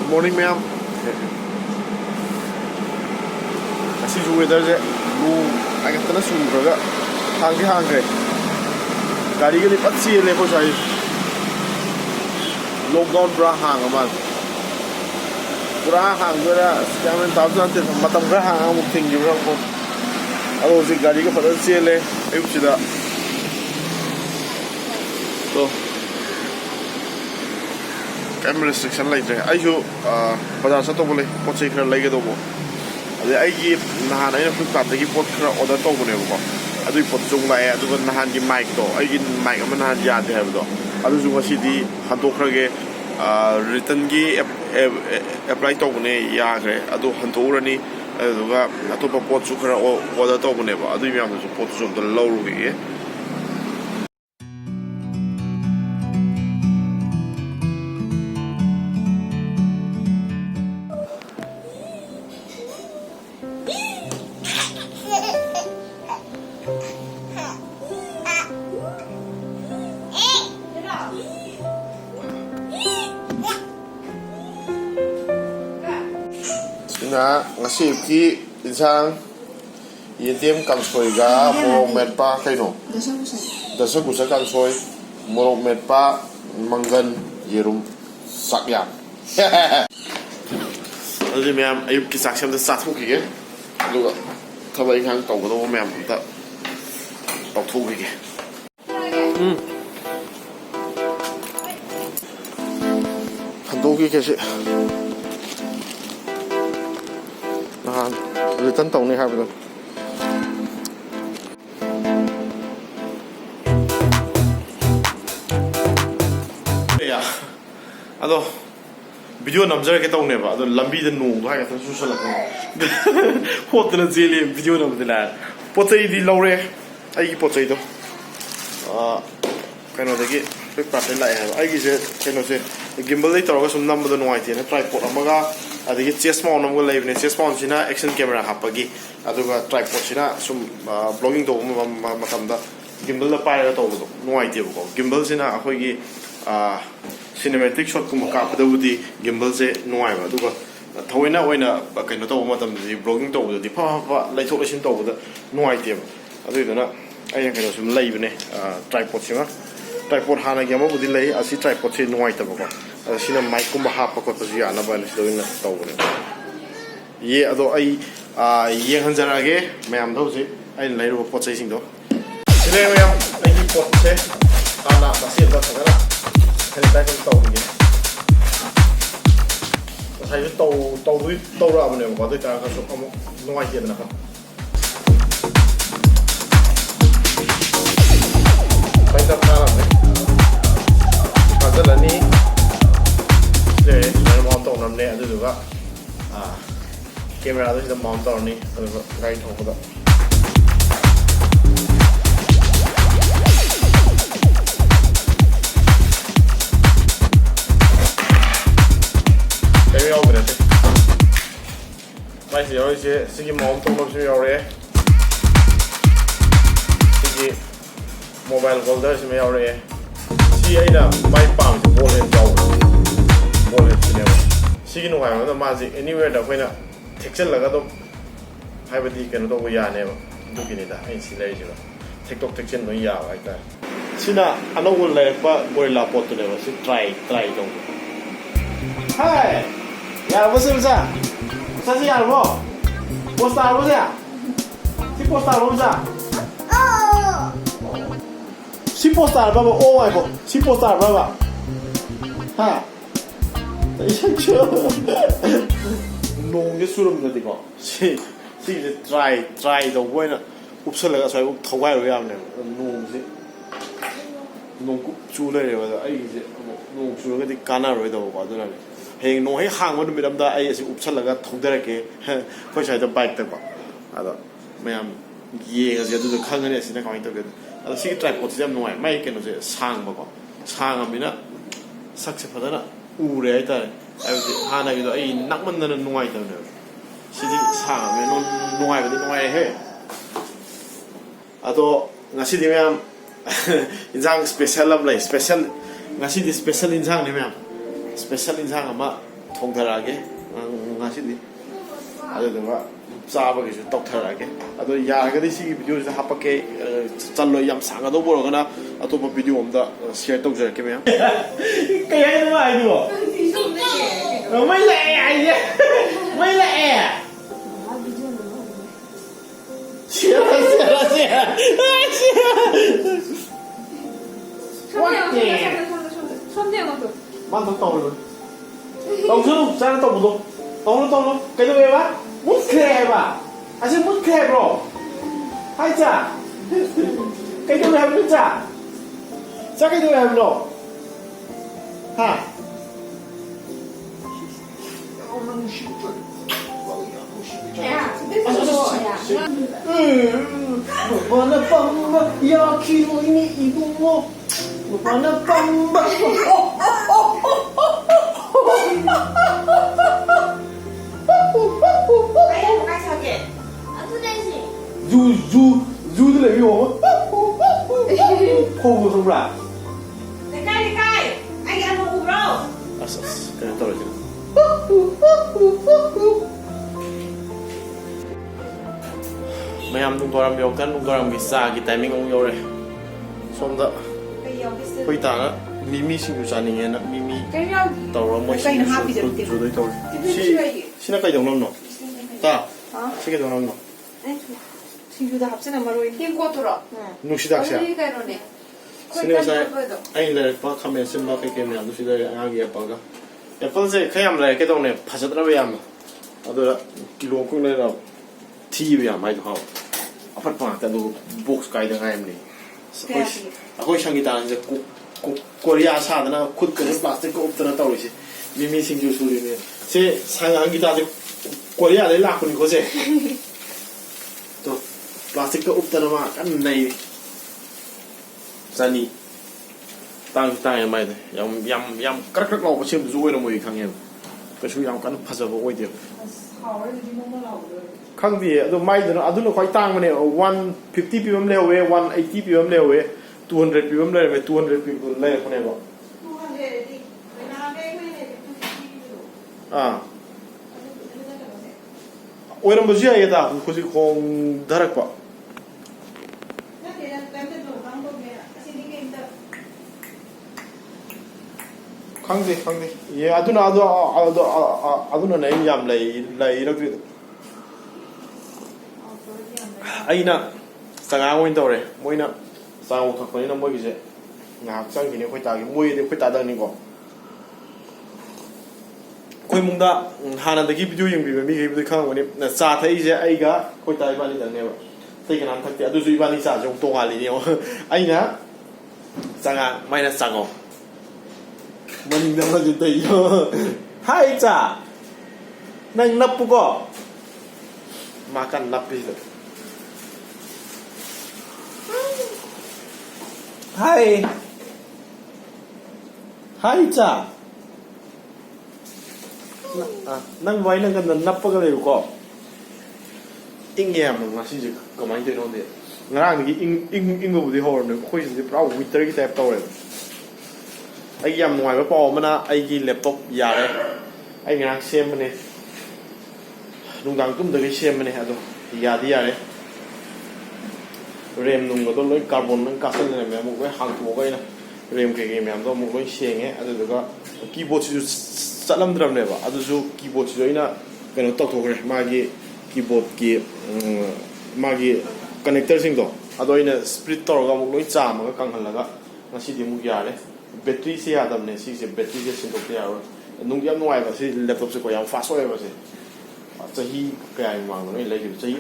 Good morning, ma'am. This is weather. I get the sun. Hungry. Gari ke liye patsi le ko chai. Lockdown bra hang man. Bra hang bra. Kyamen tabsan te matam bra hang muk thing bra ko. Aro si gari ke padal se le. Ayup sida. So. Camera restriction like that. I show bazar sa to bole pot se khara lage do bo. Ade ai gi nahan ai na Flipkart ta gi pot khara order to bone bo. Adu pot chung la ai adu nahan gi mic to ai gi mic ama nahan ya de have do. Adu ju ngasi di hanto khara ge return gi apply to bone ya gre adu hanto rani adu ga atopa pot chu khara order to bone ba. Adu mi am ju pot chu de low ru ge. Ngasi ki insang yetim kansoi ga morok metpa kaino dasa gusa kansoi morok metpa manggan yerum sakyam adi ma'am ayub ki saksam da sathu ki ge aduga thabai khang tawdo ma'am ta tawthu ki ge handu ki ke se return tàu này hay rồi. Yeah. Ado video namjar cái tàu này mà, ado lambi den nung đó hay cái thằng suy là hot na zeli video nam dela. Potay di laure, ai cái potay đó. Cái nào đấy cái Flipkart lại hay, ai cái nào thế gimbal đấy tàu cái sum number đó ngoài thì nó tripod amaga. Adigi chest mount namgo leibne chest mount sina action camera hapagi aduga tripod sina sum vlogging to matamda gimbal la pai ra to do nuai te ko gimbal sina akhoi gi cinematic shot kum ka padawudi gimbal se nuai ba aduga thoina oina kaino to matam di vlogging to do di pha lai thok lesin to do nuai te adudana ai kaino sum leibne tripod sina tripod hana gi ama budi lei asi tripod se nuai ta ba sina mic kuma hapa ko taji ana ba ni doina tawne ye ado ai yeng hanjara ge mayam do si ai lai ro pot sai sing do sile mayam ai ki pot se ana basil ba thara khali ta kan taw ni sai taw ra ba ne ko ta ka so amo noi je na ka pai ta thara ne ka da ni 네, 저는 마운트 오는데 아주 누가 카메라도 진짜 마운트 오니 그래서 가이 통보다 재미가 오그래 맛있어 여기 쓰기 마운트 오는 요래 쓰기 모바일 홀더 쓰면 요래 시에나 마이 빵 볼엔 자오 Sigi no hayo na mazi anywhere da koina texel laga do haibadi keno do ya ne ba dugini da ai silai jiba tiktok texel no ya ba ita sina anogul la pa gorilla pot ne ba si try do hai ya bo se sa si ya bo posta bo ya si posta bo sa si posta ba bo o ai bo si posta ba ba ha 농게 수름도 되고 시 이제 dry도 보이나 옵설레가 저희 더가요 야네 농지 농구 줄래요 아이 이제 농 줄게 까나로도 봐도라 해 농해 항원 미람다 아이 이제 옵설레가 더더라게 거기 저희도 바이트 봐 아다 매암 예가 저도 강은에 시나 가면 또 아 시기 트라이포드 좀 농아 마이케는 이제 상 먹어 상하면은 삭세하다나 우레 하이따래 아이지 하나기도 아이 낙만나는 농아이다네 시디 상하면 농아이거든 농아이 아도 ngasi di ma'am insang special lam lai special ngasi di special insang ni ma'am special insang ama ꯊꯣꯡꯊꯔꯛꯑꯒꯦ ꯉꯁꯤꯗꯤ ꯑꯗꯨꯗꯨꯒ ꯆꯥꯕꯒꯤꯁꯨ ꯇꯧꯊꯔꯛꯑꯒꯦ ꯑꯗꯣ ꯌꯥꯔꯒꯗꯤ ꯁꯤꯒꯤ ꯚꯤꯗꯤꯑꯣꯁꯤꯗ ꯍꯥꯞꯄꯛꯀꯦ ꯆꯜꯂꯣꯏ ꯌꯥꯝ ꯁꯥꯡꯒꯗꯧꯕ ꯑꯣꯏꯔꯒꯅ ꯑꯇꯣꯞꯄ video ꯑꯝꯗ ꯁꯤꯌꯔ ꯇꯧꯖꯔꯛꯀꯦ ꯃꯌꯥꯝ ꯀꯩ ꯍꯥꯏꯅꯣ ꯍꯥꯏꯗꯨꯕꯣ ꯃꯩ ꯂꯥꯛꯑꯦ ꯍꯥꯏꯁꯦ ꯃꯩ ꯂꯥꯛꯑꯦ ꯃꯥꯅ ꯇꯧꯔꯣꯏ ꯇꯧꯁꯅꯨ ꯆꯥꯅ ꯇꯧꯕꯗꯣ ꯇꯧꯅꯨ ꯀꯩꯗꯧꯋꯦꯕ ꯃꯨꯠꯈ꯭ꯔꯦ ꯍꯥꯏꯕ ꯑꯁꯤ ꯃꯨꯠꯈ꯭ꯔꯦ ꯍꯥꯏꯕ꯭ꯔꯣ ꯍꯥꯏꯆꯥ ꯀꯩꯗꯧꯋꯦ ꯍꯥꯏꯕꯅꯣ ꯆꯥ ꯀꯩꯗꯧꯋꯦ ꯍꯥꯏꯕꯅೋ ꯍꯥ ꯃꯄꯥꯅ ꯄꯝꯕ ꯌꯥꯈꯤꯔꯣꯏꯅꯤ 이bungo ꯃꯄꯥꯅ ꯄꯝꯕ ꯖꯨꯗ ꯂꯩꯕꯤꯌꯣ ꯈꯣꯡꯕ ꯈꯪꯕ꯭ꯔꯥ ꯂꯩꯀꯥꯏ ꯑꯩꯒꯤ ꯑꯃ ꯎꯕ꯭ꯔꯣ ꯑꯁ ꯀꯩꯅꯣ ꯇꯧꯔꯁꯤꯅ ꯃꯌꯥꯝ ꯅꯨꯡꯗꯥꯡꯋꯥꯏꯔꯝ ꯌꯧꯔꯀꯥꯟ ꯅꯨꯡꯗꯥꯡꯋꯥꯏꯔꯝꯒꯤ ꯆꯥꯒꯤ ꯇꯥꯏꯃꯤꯡ ꯑꯃꯨꯛ ꯌꯧꯔꯦ ꯁꯣꯝꯗ ꯑꯩꯈꯣꯏ ꯇꯥꯅ ꯃꯤꯃꯤꯁꯤꯡꯁꯨ ꯆꯥꯅꯤꯡꯉꯦꯅ ꯃꯤꯃꯤ ꯇꯧꯔ ꯃꯣꯏ ꯁꯤꯡꯖꯨꯗꯣꯏ ꯇꯧꯔꯦ ꯁꯤꯅ ꯀꯩꯗꯧꯅꯕꯅꯣ ꯇꯥ ꯁꯤ ꯀꯩꯗꯧꯅꯕꯅꯣ ꯁꯤꯡꯖꯨꯗ ꯍꯥꯞꯆꯤꯟꯅ ꯃꯔꯣꯏ ꯇꯦꯡꯀꯣꯠꯇꯨꯔꯣ ꯅꯨꯡꯁꯤꯗꯥꯛꯁꯦ ꯀꯩꯅꯣꯅꯦ ꯁꯤꯅ ꯉꯁꯥꯏ ꯑꯩꯅ ꯂꯩꯔꯛꯄ ꯈꯥꯃꯦꯟ ꯑꯁꯤꯟꯕ ꯀꯩꯀꯩ ꯃꯌꯥꯝꯗꯨ ꯁꯤꯗ ꯑꯉꯥꯡꯒꯤ ꯑꯦꯄꯜꯒ ꯑꯦꯄꯜꯁꯦ ꯈꯔ ꯌꯥꯝ ꯂꯩꯔꯛꯀꯦ ꯇꯧꯅꯦ ꯐꯖꯗ꯭ꯔꯕ ꯌꯥꯝꯅ ꯑꯗꯨꯗ ꯀꯤꯂꯣ ꯀꯨꯛ ꯂꯩꯔ ꯊꯤꯕ ꯌꯥꯝ ꯍꯥꯏꯗꯣ ꯍꯥꯎ ꯑꯐꯠꯄ ꯉꯥꯛꯇ ꯑꯗꯨꯒ ꯕꯣꯛꯁ ꯀꯥꯏꯗ ꯉꯥꯏꯔꯝꯅꯤ ꯑꯩꯈꯣꯏ ꯁꯪꯒꯤꯇꯥꯟꯁꯦ ꯀꯣꯔꯤꯌꯥ ꯁꯥꯗꯅ ꯈꯨꯠꯀꯁꯦ ꯄ꯭ꯂꯥꯁꯇꯤꯛꯀ ꯎꯞꯇꯅ ꯇꯧꯔꯤꯁꯦ ꯃꯤꯃꯤ ꯁꯤꯡꯖꯨ ꯁꯨꯔꯤꯅꯦ ꯁꯤ ꯁꯪꯒꯤꯇꯥꯟꯁꯦ ꯀꯣꯔꯤꯌꯥꯗꯩ ꯂꯥꯛꯄꯅꯤꯀꯣꯁꯦ ꯄ꯭ꯂꯥꯁꯇꯤꯛꯀ ꯎꯞꯇꯅ ꯃꯥ ꯀꯟꯅ ꯅꯩꯔꯤ ꯆꯅꯤ ꯇꯥꯡꯁꯨ ꯇꯥꯡꯉꯦ ꯃꯥꯏꯗ ꯌꯥꯝ ꯀꯔꯛ ꯂꯥꯎꯕ ꯁꯦꯝꯕꯁꯨ ꯑꯣꯏꯔꯝꯃꯣꯏ ꯈꯪꯉꯦꯕ ꯀꯩꯁꯨ ꯌꯥꯝ ꯀꯟꯅ ꯐꯖꯕ ꯑꯣꯏꯗꯦꯕ ꯈꯪꯗꯦ ꯑꯗꯣ ꯃꯥꯏꯗꯨꯅ ꯑꯗꯨꯅ ꯈ꯭ꯋꯥꯏ ꯇꯥꯡꯕꯅꯦ 150 ꯄꯤꯕ ꯑꯃ ꯂꯩꯍꯧꯋꯦ 180 ꯄꯤꯕ ꯑꯃ ꯂꯩꯍꯧꯋꯦ 200 ꯄꯤꯕ ꯑꯃ ꯂꯩꯔꯝꯃꯦ 200 ꯄꯤꯕ ꯂꯩꯔꯛꯄꯅꯦꯕ ꯑꯣꯏꯔꯝꯕꯁꯨ ꯌꯥꯏꯌꯦꯗ ꯍꯧꯖꯤꯛ ꯍꯣꯡꯊꯔꯛꯄ ꯈꯪꯗꯦ ꯑꯦ ꯑꯗꯨꯅꯅꯦ ꯑꯩꯅ ꯌꯥꯝ ꯂꯩꯔꯛꯇ꯭ꯔꯤꯗꯣ ꯑꯩꯅ ꯆꯉꯥꯡ ꯑꯣꯏꯅ ꯇꯧꯔꯦ ꯃꯣꯏꯅ ꯆꯥꯉꯧ ꯊꯛꯄꯅꯤꯅ ꯃꯣꯏꯒꯤꯁꯦ ꯉꯥꯏꯍꯥꯛ ꯆꯪꯈꯤꯅꯤ ꯑꯩꯈꯣꯏ ꯇꯥꯒꯤ ꯃꯣꯏꯗꯤ ꯑꯩꯈꯣꯏ ꯇꯥꯗꯪꯅꯤꯀꯣ ꯑꯩꯈꯣꯏ ꯏꯃꯨꯡꯗ ꯍꯥꯟꯅꯗꯒꯤ ꯚꯤꯗꯤꯑꯣ ꯌꯦꯡꯕꯤꯕ ꯃꯤꯈꯩꯕꯨꯗꯤ ꯈꯪꯉꯝꯒꯅꯤ ꯆꯥ ꯊꯛꯏꯁꯦ ꯑꯩꯒ ꯑꯩꯈꯣꯏ ꯇꯥ ꯏꯕꯥꯅꯤꯗꯪꯅꯦꯕ ꯑꯇꯩ ꯀꯅꯥꯝ ꯊꯛꯇꯦ ꯑꯗꯨꯁꯨ ꯏꯕꯥꯅꯤ ꯆꯥꯁꯦ ꯑꯃꯨꯛ ꯇꯣꯡꯉꯥꯜꯂꯤꯅꯦ ꯑꯩꯅ ꯆꯉꯥꯡ ꯃꯥꯏꯅ ꯆꯥꯉꯧ ꯃꯅꯤꯡꯗ ꯑꯃꯁꯨ ꯇꯩꯌꯣ ꯍꯥꯏ ꯆꯥ ꯅꯪ ꯅꯞꯄꯨꯀꯣ ꯃꯥ ꯀꯟꯅ ꯅꯞꯄꯤꯁꯤꯗ ꯍꯥꯏ ꯆꯥ ꯅꯪ ꯃꯥꯏ ꯅꯪꯒ ꯅꯞꯄꯒ ꯂꯩꯌꯨꯀꯣ ꯏꯪꯉꯦ ꯌꯥꯝꯅ ꯉꯁꯤꯁꯦ ꯀꯃꯥꯏꯅ ꯇꯧꯔꯤꯅꯣ ꯈꯪꯗꯦ ꯉꯔꯥꯡꯗꯒꯤ ꯏꯪꯕꯕꯨꯗꯤ ꯍꯧꯔꯕꯅꯦ ꯑꯩꯈꯣꯏ ꯁꯤꯗꯤ ꯄꯨꯔꯥ ꯋꯤꯟꯇꯔꯒꯤ ꯇꯥꯏꯞ ꯇꯧꯔꯦꯕ ꯑꯩꯒꯤ ꯌꯥꯝ ꯅꯨꯡꯉꯥꯏꯕ ꯄꯥꯎ ꯑꯃꯅ ꯑꯩꯒꯤ ꯂꯦꯞꯇꯣꯞ ꯌꯥꯔꯦ ꯑꯩ ꯉꯔꯥꯡ ꯁꯦꯝꯕꯅꯦ ꯅꯨꯡꯗꯥꯡ ꯇꯨꯝꯗꯒꯤ ꯁꯦꯝꯕꯅꯦ ꯑꯗꯣ ꯌꯥꯗꯤ ꯌꯥꯔꯦ ꯔꯦꯝ ꯅꯨꯡꯒꯗꯣ ꯂꯣꯏ ꯀꯥꯔꯕꯣꯟ ꯂꯣꯏ ꯀꯥꯞꯁꯤꯜꯂꯦ ꯑꯃꯨꯛ ꯂꯣꯏ ꯍꯥꯡꯇꯣꯛꯑꯒ ꯑꯩꯅ ꯔꯦꯝ ꯀꯩꯀꯩ ꯃꯌꯥꯝꯗꯣ ꯑꯃꯨꯛ ꯂꯣꯏ ꯁꯦꯡꯉꯦ ꯑꯗꯨꯗꯨꯒ ꯀꯤꯕꯣꯔꯗꯁꯤꯁꯨ ꯆꯠꯂꯝꯗ꯭ꯔꯕꯅꯦꯕ ꯑꯗꯨꯁꯨ ꯀꯤꯕꯣꯔꯗꯁꯤꯁꯨ ꯑꯩꯅ ꯀꯩꯅꯣ ꯇꯧꯊꯣꯛꯈ꯭ꯔꯦ ꯃꯥꯒꯤ ꯀꯤꯕꯣꯔꯗꯀꯤ ꯃꯥꯒꯤ ꯀꯅꯦꯛꯇꯔꯁꯤꯡꯗꯣ ꯑꯗꯣ ꯑꯩꯅ ꯁ꯭ꯄ꯭ꯂꯤꯠ ꯇꯧꯔꯒ ꯑꯃꯨꯛ ꯂꯣꯏ ꯆꯥꯝꯃꯒ ꯀꯪꯍꯜꯂꯒ ꯉꯁꯤꯗꯤ ꯑꯃꯨꯛ ꯌꯥꯔꯦ ꯕꯦꯇ꯭ꯔꯤꯁꯦ ꯌꯥꯗꯕꯅꯦ ꯁꯤꯁꯦ ꯕꯦꯇ꯭ꯔꯤꯁꯦ ꯁꯤꯟꯗꯣꯛꯄ ꯌꯥꯔꯣꯏ ꯌꯥꯝ ꯅꯨꯡꯉꯥꯏꯕ ꯁꯤ ꯂꯦꯞꯇꯣꯞꯁꯦꯀꯣ ꯌꯥꯝ ꯐꯥꯁ ꯑꯣꯏꯌꯦꯕ ꯁꯤ ꯆꯍꯤ ꯀꯌꯥꯒꯤ ꯃꯃꯥꯡꯗ ꯑꯩꯅ ꯂꯩꯈꯤꯕ ꯆꯍꯤ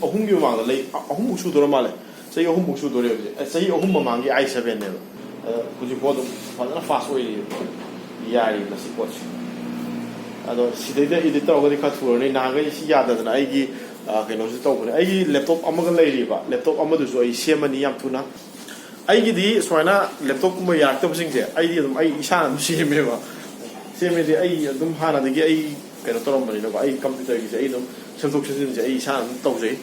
ꯑꯍꯨꯝꯒꯤ ꯃꯃꯥꯡꯗ ꯑꯍꯨꯝꯃꯨꯛ ꯁꯨꯗꯣꯔ ꯃꯥꯜꯂꯦ ꯆꯍꯤ ꯑꯍꯨꯝꯃꯨꯛ ꯁꯨꯗꯣꯔꯦꯕ ꯆꯍꯤ ꯑꯍꯨꯝ ꯃꯃꯥꯡꯒꯤ i7ꯅꯦꯕ ꯍꯧꯖꯤꯛꯐꯥꯎ ꯑꯗꯨꯝ ꯐꯖꯅ ꯐꯥꯁ ꯑꯣꯏꯔꯤꯕ ꯌꯥꯔꯤ ꯃꯁꯤ ꯄꯣꯠꯁꯦ ꯑꯗꯣ ꯁꯤꯗꯩꯗ ꯏꯗꯤꯠ ꯇꯧꯔꯒꯗꯤ ꯈꯔ ꯊꯨꯔꯅꯤ ꯅꯍꯥꯟꯈꯩ ꯁꯤ ꯌꯥꯗꯗꯅ ꯑꯩꯒꯤ ꯀꯩꯅꯣꯁꯨ ꯇꯧꯕꯅꯦ ꯑꯩꯒꯤ ꯂꯦꯞꯇꯣꯞ ꯑꯃꯒ ꯂꯩꯔꯤꯕ ꯂꯦꯞꯇꯣꯞ ꯑꯃꯗꯨꯁꯨ ꯑꯩ ꯁꯦꯝꯃꯅꯤ ꯌꯥꯝ ꯊꯨꯅ ꯑꯩꯒꯤꯗꯤ ꯁꯨꯃꯥꯏꯅ ꯂꯦꯞꯇꯣꯞꯀꯨꯝꯕ ꯌꯥꯔꯛꯇꯕꯁꯤꯡꯁꯦ ꯑꯩꯗꯤ ꯑꯗꯨꯝ ꯑꯩ ꯏꯁꯥꯅ ꯑꯗꯨꯝ ꯁꯦꯝꯃꯦꯗꯤ ꯑꯩ ꯑꯗꯨꯝ ꯍꯥꯟꯅꯗꯒꯤ ꯑꯩ ꯀꯩꯅꯣ ꯇꯧꯔꯝꯕꯅꯤꯅꯀꯣ ꯑꯩ ꯀꯝꯄ꯭ꯌꯨꯇꯔꯒꯤꯁꯦ ꯑꯩ ꯑꯗꯨꯝ ꯁꯦꯝꯗꯣꯛ ꯁꯦꯝꯖꯤꯟꯁꯦ ꯑꯩ ꯏꯁꯥꯅ ꯑꯗꯨꯝ ꯇꯧꯖꯩ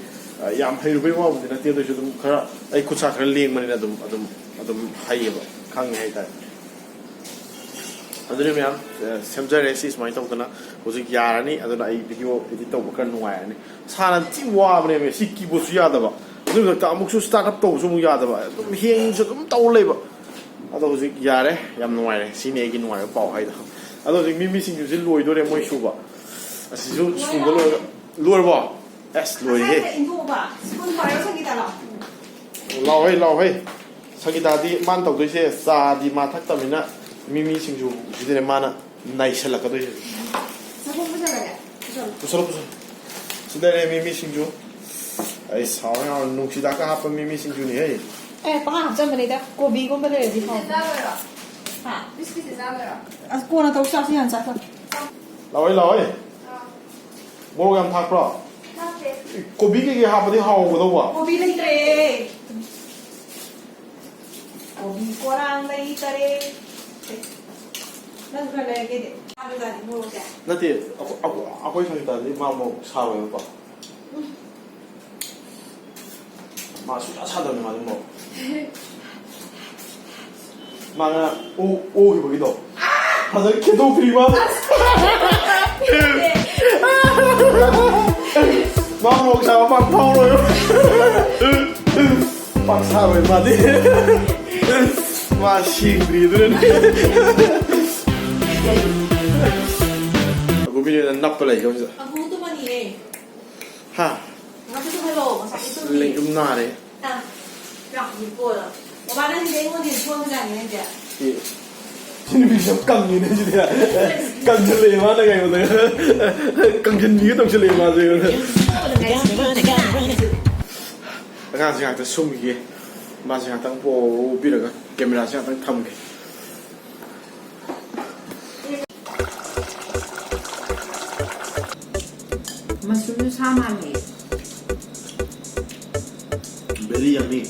ꯌꯥꯝ ꯍꯩꯔꯨꯕꯩ ꯋꯥꯕꯨꯗꯤ ꯅꯠꯇꯦ ꯑꯗꯨꯑꯣꯏꯁꯨ ꯑꯗꯨꯝ ꯈꯔ ꯑꯩ ꯈꯨꯠꯁꯥ ꯈꯔ ꯂꯦꯡꯕꯅꯤꯅ ꯑꯗꯨꯝ ꯍꯩꯌꯦꯕ ꯈꯪꯉꯦ ꯍꯥꯏꯇꯥꯔꯦ ꯑꯗꯨꯅꯤ ꯃꯌꯥꯝ ꯁꯦꯝꯖꯔꯦ ꯁꯤ ꯁꯨꯃꯥꯏꯅ ꯇꯧꯗꯅ ꯍꯧꯖꯤꯛ ꯌꯥꯔꯅꯤ ꯑꯗꯨꯅ ꯑꯩ ꯚꯤꯗꯤꯑꯣ ꯏꯗꯤꯠ ꯇꯧꯕ ꯈꯔ ꯅꯨꯡꯉꯥꯏꯔꯅꯤ ꯁꯥꯟꯅ ꯊꯤ ꯋꯥꯕꯅꯦꯕ ꯁꯤ ꯀꯤꯕꯣꯔꯗꯁꯨ ꯌꯥꯗꯕ ꯑꯗꯨ ꯃꯊꯛꯇ ꯑꯃꯨꯛꯁꯨ ꯁ꯭ꯇꯥꯔꯠ ꯑꯞ ꯇꯧꯕꯁꯨ ꯑꯃꯨꯛ ꯌꯥꯗꯕ ꯑꯗꯨꯝ ꯍꯦꯡꯁꯨ ꯑꯗꯨꯝ ꯇꯧ ꯂꯩꯕ ꯑꯗꯣ ꯍꯧꯖꯤꯛ ꯌꯥꯔꯦ ꯌꯥꯝ ꯅꯨꯡꯉꯥꯏꯔꯦ ꯁꯤꯅꯤ ꯑꯩꯒꯤ ꯅꯨꯡꯉꯥꯏꯕ ꯄꯥꯎ ꯍꯥꯏꯗꯣ ꯑꯗꯣ ꯍꯧꯖꯤꯛ ꯃꯤꯃꯤꯁꯤꯡꯖꯨꯁꯤ ꯂꯣꯏꯗꯣꯔꯦ ꯃꯣꯏ ꯁꯨꯕ ꯑꯁꯤꯁꯨ ꯁꯨꯕ ꯂꯣꯏꯔꯒ ꯂꯣꯏꯔꯕꯣ ꯑꯁ ꯂꯣꯏꯔꯦꯍꯦ ꯂꯥꯎꯍꯩ ꯂꯥꯎꯍꯩ ꯁꯪꯒꯤꯇꯥꯗꯤ ꯃꯥꯅ ꯇꯧꯗꯣꯏꯁꯦ ꯆꯥꯗꯤ ꯃꯥ ꯊꯛꯇꯕꯅꯤꯅ ꯃꯤꯃꯤꯁꯤꯡꯖꯨ ꯁꯤꯗꯅꯦ ꯃꯥꯅ ꯅꯩꯁꯜꯂꯛꯀꯗꯣꯏꯁꯦ ꯄꯨꯁꯜꯂꯣ ꯄꯨꯁꯜꯂꯣ ꯁꯤꯗꯅꯦ ꯃꯤꯃꯤꯁꯤꯡꯖꯨ ꯑꯩ ꯁꯥꯎꯔ ꯌꯥꯎꯔ ꯅꯨꯡꯁꯤꯗꯥꯛꯀ ꯍꯥꯞꯄ ꯃꯤꯃꯤꯁꯤꯡꯖꯨꯅꯤ ꯍꯦ ꯄꯉꯥ ꯍꯥꯞꯆꯟꯕꯅꯤꯗ ꯀꯣꯕꯤꯒꯨꯝꯕ ꯂꯩꯔꯗꯤ ꯑꯁ ꯀꯣꯟꯅ ꯇꯧ ꯆꯥꯁꯤ ꯍꯥꯟꯅ ꯆꯥꯊꯣꯛ ꯂꯥꯎꯍꯩ ꯂꯥꯎꯍꯩ ꯃꯣꯔꯣꯛ ꯌꯥꯝ ꯊꯥꯛꯄ꯭ꯔꯣ ꯀꯣꯕꯤ ꯀꯩꯀꯩ ꯍꯥꯞꯄꯗꯤ ꯍꯥꯎꯒꯗꯧꯕ ꯀꯣꯕꯤ ꯂꯩꯇ꯭ꯔꯦ ꯀꯣꯕꯤ ꯀꯣꯔꯥꯡ ꯂꯩꯇꯔꯦ ꯅꯪ ꯈꯔ ꯂꯩꯔꯒꯦꯗꯤ ꯑꯗꯨꯗꯤ ꯃꯣꯔꯣꯛꯁꯦ ꯅꯠꯇꯦ ꯑꯩꯈꯣꯏ ꯁꯪꯒꯤꯇꯥꯗꯤ ꯃꯥ ꯃꯣꯔꯣꯛ ꯁꯥꯔꯣꯏꯕꯀꯣ ꯃꯥ ꯁꯨꯡꯁꯥ ꯁꯥꯗꯕꯅꯤ ꯃꯥꯗꯤ ꯃꯣꯔꯣꯛ ꯃꯥꯅ ꯑꯣꯈꯤꯕꯒꯤꯗꯣ ꯐꯖꯅ ꯈꯦꯠꯇꯣꯛꯇ꯭ꯔꯤ ꯃꯥ ꯃꯥ ꯃꯣꯔꯣꯛ ꯁꯥꯕ ꯄꯥꯛ ꯐꯥꯎꯔꯣꯏ ꯄꯥꯛ ꯁꯥꯔꯣꯏ ꯃꯥꯗꯤ ꯃꯥ ꯁꯦꯡꯗ꯭ꯔꯤ ꯑꯗꯨꯅꯅꯦ ꯒꯣꯕꯤꯅ ꯅꯞꯄ ꯂꯩꯒ ꯍꯧꯖꯤꯛ ꯍꯥ ꯂꯩꯒꯨꯝ ꯅꯥꯔꯦ ꯁꯤꯅꯨꯄꯤꯁꯨ ꯀꯪꯉꯤꯅꯦ ꯁꯤꯗꯤ ꯀꯪꯁꯤꯜꯂꯛꯑꯦ ꯃꯥꯅ ꯀꯩꯅꯣꯗ ꯀꯪꯁꯤꯟꯕꯤꯒ ꯇꯧꯁꯤꯜꯂꯛꯑꯦ ꯃꯥꯁꯦ ꯑꯉꯥꯡꯁꯦ ꯉꯥꯛꯇ ꯁꯨꯝꯈꯤꯒꯦ ꯃꯥꯁꯦ ꯉꯥꯛꯇꯪ ꯄꯣꯕꯤꯔꯒ ꯀꯦꯃꯦꯔꯥꯁꯦ ꯉꯥꯛꯇꯪ ꯊꯝꯒꯦ ꯃꯁꯔꯨꯝꯁꯨ ꯁꯥ ꯃꯥꯜꯂꯦ ꯕꯦꯔꯤ ꯌꯝꯃꯤ